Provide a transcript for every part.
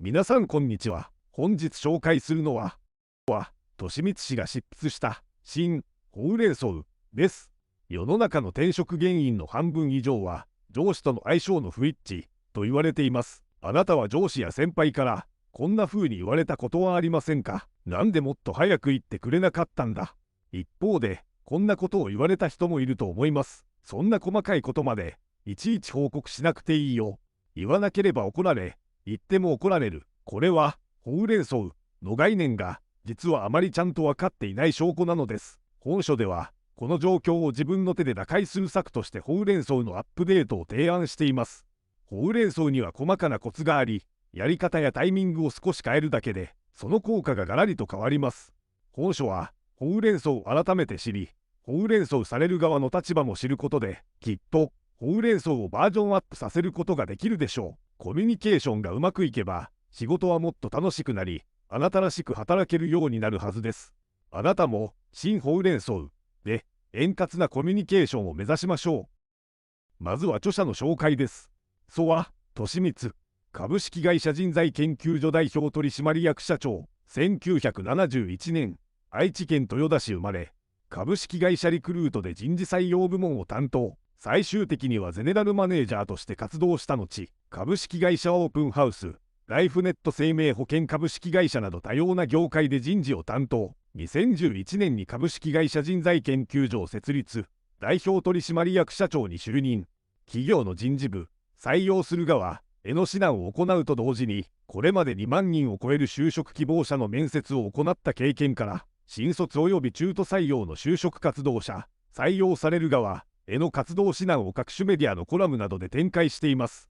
皆さんこんにちは。本日紹介するのは、利光氏が執筆した新ほうれん草です。世の中の転職原因の半分以上は上司との相性の不一致と言われています。あなたは上司や先輩からこんな風に言われたことはありませんか？なんでもっと早く言ってくれなかったんだ。一方でこんなことを言われた人もいると思います。そんな細かいことまでいちいち報告しなくていいよ。言わなければ怒られ、言っても怒られる。これはほうれん草の概念が実はあまりちゃんと分かっていない証拠なのです。本書ではこの状況を自分の手で打開する策としてほうれん草のアップデートを提案しています。ほうれん草には細かなコツがあり、やり方やタイミングを少し変えるだけでその効果がガラリと変わります。本書はほうれん草を改めて知り、ほうれん草される側の立場も知ることで、きっとほうれん草をバージョンアップさせることができるでしょう。コミュニケーションがうまくいけば、仕事はもっと楽しくなり、あなたらしく働けるようになるはずです。あなたも新ほうれん草で円滑なコミュニケーションを目指しましょう。まずは著者の紹介です。曽我利光、株式会社人材研究所代表取締役社長、1971年、愛知県豊田市生まれ、株式会社リクルートで人事採用部門を担当、最終的にはゼネラルマネージャーとして活動した後、株式会社オープンハウス、ライフネット生命保険株式会社など多様な業界で人事を担当。2011年に株式会社人材研究所を設立、代表取締役社長に就任。企業の人事部、採用する側への指南を行うと同時に、これまで2万人を超える就職希望者の面接を行った経験から、新卒及び中途採用の就職活動者、採用される側への活動指南を各種メディアのコラムなどで展開しています。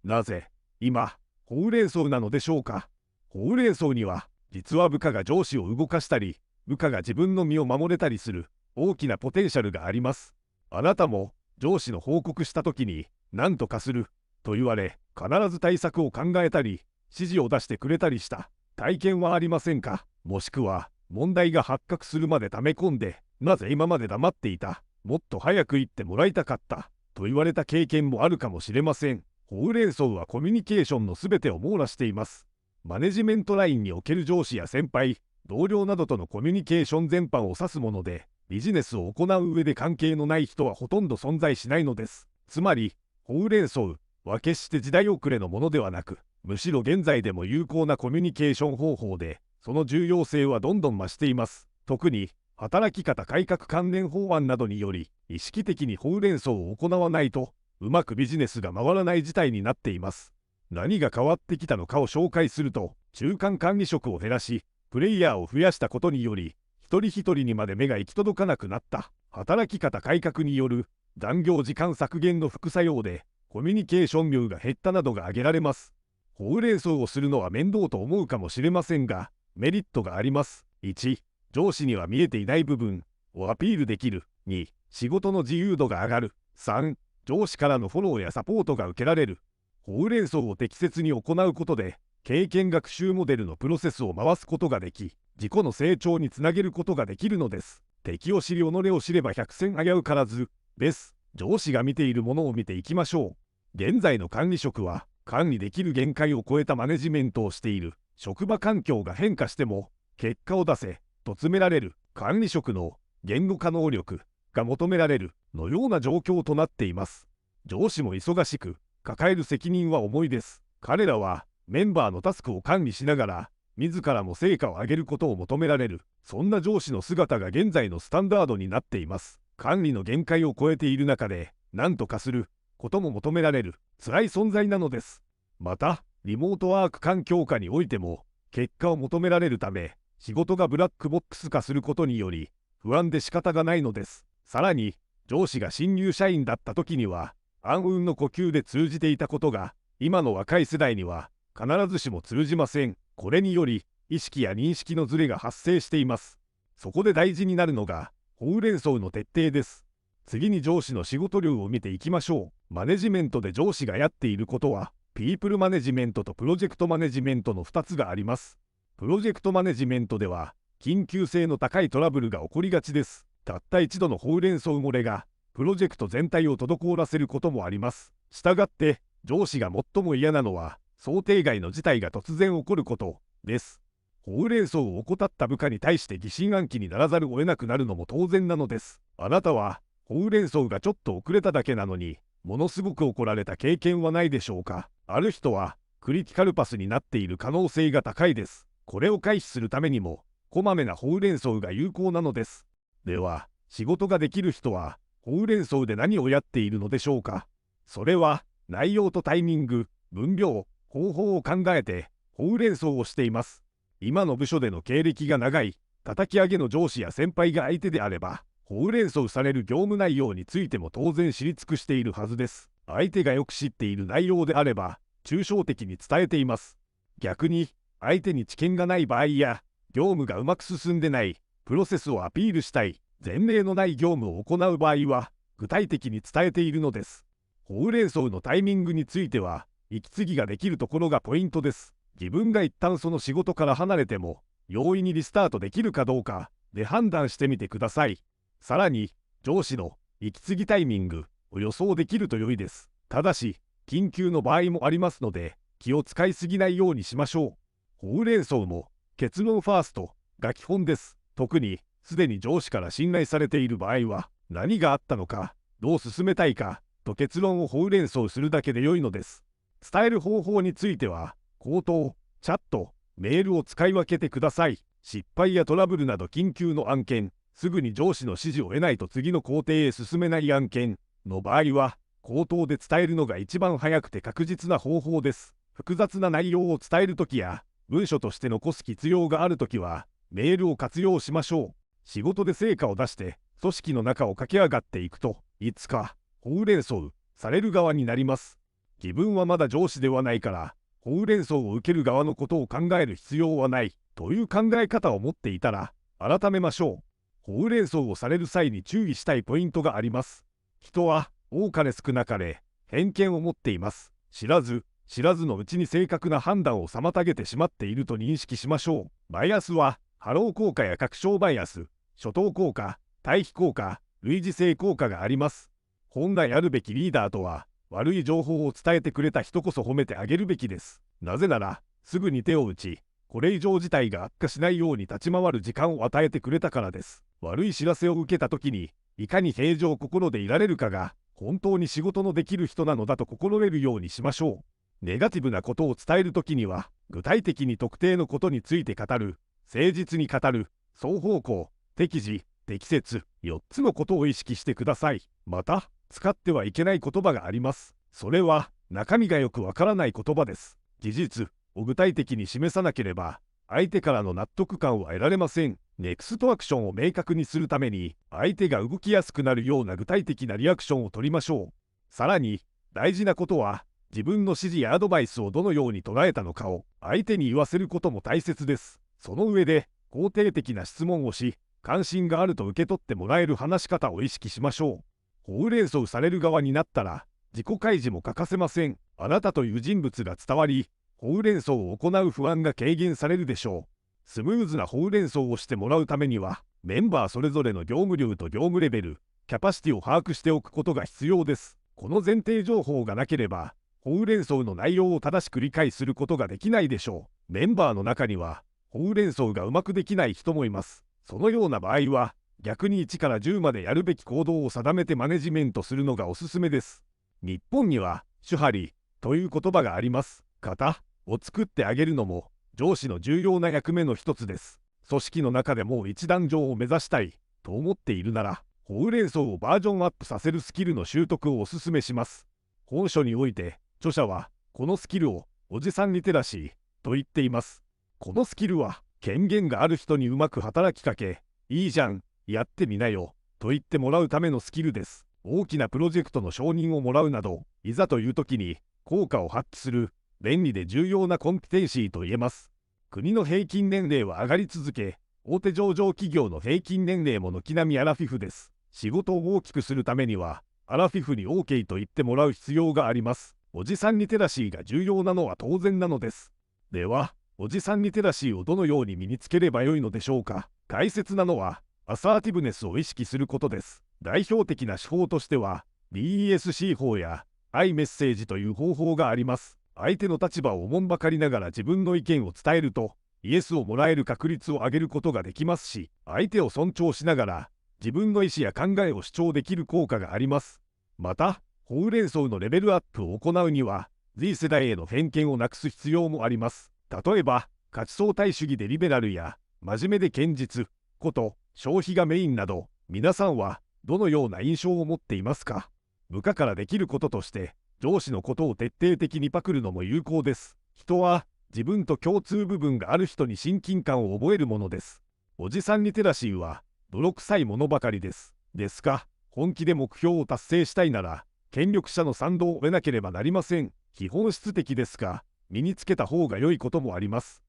なぜ今ほうれん草なのでしょうか。ほうれん草には実は部下が上司を動かしたり、部下が自分の身を守れたりする大きなポテンシャルがあります。あなたも上司の報告した時に何とかすると言われ、必ず対策を考えたり指示を出してくれたりした体験はありませんか。もしくは問題が発覚するまで溜め込んで、なぜ今まで黙っていた、もっと早く言ってもらいたかったと言われた経験もあるかもしれません。ほうれん草はコミュニケーションのすべてを網羅しています。マネジメントラインにおける上司や先輩、同僚などとのコミュニケーション全般を指すもので、ビジネスを行う上で関係のない人はほとんど存在しないのです。つまり、ほうれん草は決して時代遅れのものではなく、むしろ現在でも有効なコミュニケーション方法で、その重要性はどんどん増しています。特に、働き方改革関連法案などにより、意識的にほうれん草を行わないと、うまくビジネスが回らない事態になっています。何が変わってきたのかを紹介すると、中間管理職を減らし、プレイヤーを増やしたことにより、一人一人にまで目が行き届かなくなった。働き方改革による残業時間削減の副作用で、コミュニケーション量が減ったなどが挙げられます。ほうれん草をするのは面倒と思うかもしれませんが、メリットがあります。1、上司には見えていない部分をアピールできる。2、仕事の自由度が上がる。3、上司からのフォローやサポートが受けられる。ほうれん草を適切に行うことで、経験学習モデルのプロセスを回すことができ、自己の成長につなげることができるのです。敵を知り己を知れば百戦危うからずです。上司が見ているものを見ていきましょう。現在の管理職は、管理できる限界を超えたマネジメントをしている。職場環境が変化しても、結果を出せと詰められる。管理職の言語化能力が求められるのような状況となっています。上司も忙しく、抱える責任は重いです。彼らはメンバーのタスクを管理しながら、自らも成果を上げることを求められる。そんな上司の姿が現在のスタンダードになっています。管理の限界を超えている中で、何とかすることも求められる辛い存在なのです。また、リモートワーク環境下においても、結果を求められるため、仕事がブラックボックス化することにより、不安で仕方がないのです。さらに、上司が新入社員だった時には、暗雲の呼吸で通じていたことが、今の若い世代には必ずしも通じません。これにより、意識や認識のズレが発生しています。そこで大事になるのが、ほうれん草の徹底です。次に上司の仕事量を見ていきましょう。マネジメントで上司がやっていることは、ピープルマネジメントとプロジェクトマネジメントの2つがあります。プロジェクトマネジメントでは、緊急性の高いトラブルが起こりがちです。たった一度のほうれん草漏れが、プロジェクト全体を滞らせることもあります。したがって、上司が最も嫌なのは、想定外の事態が突然起こることです。ほうれん草を怠った部下に対して疑心暗鬼にならざるを得なくなるのも当然なのです。あなたは、ほうれん草がちょっと遅れただけなのに、ものすごく怒られた経験はないでしょうか。ある人は、クリティカルパスになっている可能性が高いです。これを回避するためにも、こまめなほうれん草が有効なのです。では、仕事ができる人は、ほうれん草で何をやっているのでしょうか。それは、内容とタイミング、分量、方法を考えて、ほうれん草をしています。今の部署での経歴が長い、叩き上げの上司や先輩が相手であれば、ほうれん草される業務内容についても当然知り尽くしているはずです。相手がよく知っている内容であれば、抽象的に伝えています。逆に、相手に知見がない場合や、業務がうまく進んでない、プロセスをアピールしたい、前例のない業務を行う場合は、具体的に伝えているのです。ほうれん草のタイミングについては、息継ぎができるところがポイントです。自分が一旦その仕事から離れても、容易にリスタートできるかどうかで判断してみてください。さらに、上司の息継ぎタイミングを予想できると良いです。ただし、緊急の場合もありますので、気を使いすぎないようにしましょう。ほうれん草も、結論ファーストが基本です。特に、すでに上司から信頼されている場合は、何があったのか、どう進めたいか、と結論をほうれん草するだけで良いのです。伝える方法については、口頭、チャット、メールを使い分けてください。失敗やトラブルなど緊急の案件、すぐに上司の指示を得ないと次の工程へ進めない案件の場合は、口頭で伝えるのが一番早くて確実な方法です。複雑な内容を伝えるときや、文書として残す必要があるときは、メールを活用しましょう。仕事で成果を出して、組織の中を駆け上がっていくと、いつか、ほうれん草される側になります。自分はまだ上司ではないから、ほうれん草を受ける側のことを考える必要はない、という考え方を持っていたら、改めましょう。ほうれん草をされる際に注意したいポイントがあります。人は、多かれ少なかれ、偏見を持っています。知らずのうちに正確な判断を妨げてしまっていると認識しましょう。バイアスは、ハロー効果や確証バイアス、初等効果、対比効果、類似性効果があります。本来あるべきリーダーとは、悪い情報を伝えてくれた人こそ褒めてあげるべきです。なぜなら、すぐに手を打ち、これ以上事態が悪化しないように立ち回る時間を与えてくれたからです。悪い知らせを受けた時に、いかに平常心でいられるかが、本当に仕事のできる人なのだと心得るようにしましょう。ネガティブなことを伝えるときには、具体的に特定のことについて語る、誠実に語る、双方向、適時、適切、4つのことを意識してください。また、使ってはいけない言葉があります。それは、中身がよくわからない言葉です。事実を具体的に示さなければ、相手からの納得感は得られません。ネクストアクションを明確にするために、相手が動きやすくなるような具体的なリアクションを取りましょう。さらに、大事なことは、自分の指示やアドバイスをどのように捉えたのかを相手に言わせることも大切です。その上で、肯定的な質問をし、関心があると受け取ってもらえる話し方を意識しましょう。ほうれん草される側になったら、自己開示も欠かせません。あなたという人物が伝わり、ほうれん草を行う不安が軽減されるでしょう。スムーズなほうれん草をしてもらうためには、メンバーそれぞれの業務量と業務レベル、キャパシティを把握しておくことが必要です。この前提情報がなければ、ほうれん草の内容を正しく理解することができないでしょう。メンバーの中には、ほうれん草がうまくできない人もいます。そのような場合は、逆に1から10までやるべき行動を定めてマネジメントするのがおすすめです。日本には、手張りという言葉があります。型を作ってあげるのも、上司の重要な役目の一つです。組織の中でもう一段上を目指したいと思っているなら、ほうれん草をバージョンアップさせるスキルの習得をおすすめします。本書において、著者は、このスキルをおじさんリテラシーと言っています。このスキルは、権限がある人にうまく働きかけ、いいじゃん、やってみなよ、と言ってもらうためのスキルです。大きなプロジェクトの承認をもらうなど、いざという時に効果を発揮する、便利で重要なコンピテンシーと言えます。国の平均年齢は上がり続け、大手上場企業の平均年齢も軒並みアラフィフです。仕事を大きくするためには、アラフィフに OK と言ってもらう必要があります。おじさんリテラシーが重要なのは当然なのです。では、おじさんリテラシーをどのように身につければよいのでしょうか。大切なのは、アサーティブネスを意識することです。代表的な手法としては、DESC 法や I メッセージという方法があります。相手の立場をおもんばかりながら自分の意見を伝えると、イエスをもらえる確率を上げることができますし、相手を尊重しながら自分の意思や考えを主張できる効果があります。また、ほうれん草のレベルアップを行うには、Z 世代への偏見をなくす必要もあります。例えば、価値相対主義でリベラルや、真面目で堅実、こと、消費がメインなど、皆さんはどのような印象を持っていますか？部下からできることとして、上司のことを徹底的にパクるのも有効です。人は、自分と共通部分がある人に親近感を覚えるものです。おじさんリテラシーは泥臭いものばかりです。ですが、本気で目標を達成したいなら、権力者の賛同を得なければなりません。非本質的ですが、身につけた方が良いこともあります。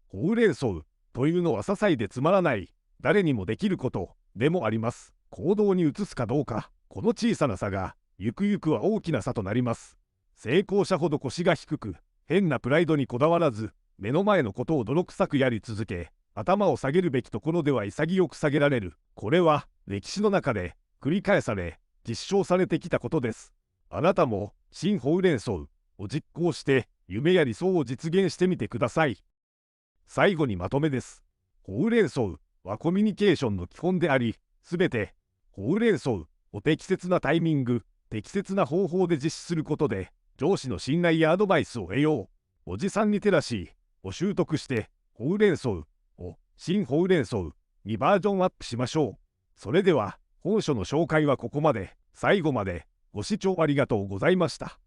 ほうれん草というのは些細でつまらない、誰にもできることでもあります。行動に移すかどうか、この小さな差が、ゆくゆくは大きな差となります。成功者ほど腰が低く、変なプライドにこだわらず、目の前のことを泥臭くやり続け、頭を下げるべきところでは潔く下げられる。これは歴史の中で繰り返され、実証されてきたことです。あなたも新ほうれん草を実行して、夢や理想を実現してみてください。最後にまとめです。ほうれん草はコミュニケーションの基本であり、すべてほうれん草を適切なタイミング、適切な方法で実施することで、上司の信頼やアドバイスを得よう。おじさんリテラシーを習得して、ほうれん草を新ほうれん草にバージョンアップしましょう。それでは、本書の紹介はここまで。最後までご視聴ありがとうございました。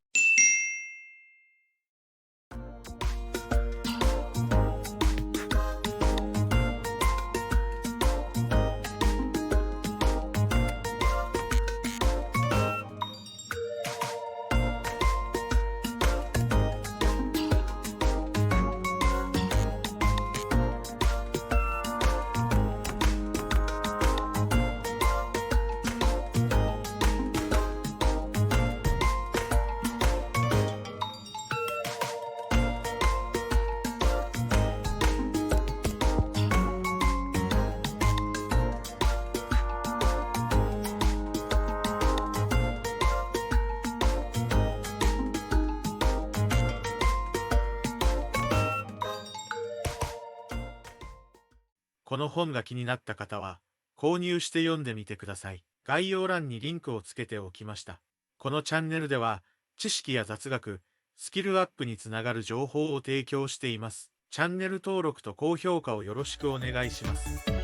この本が気になった方は、購入して読んでみてください。概要欄にリンクをつけておきました。このチャンネルでは、知識や雑学、スキルアップにつながる情報を提供しています。チャンネル登録と高評価をよろしくお願いします。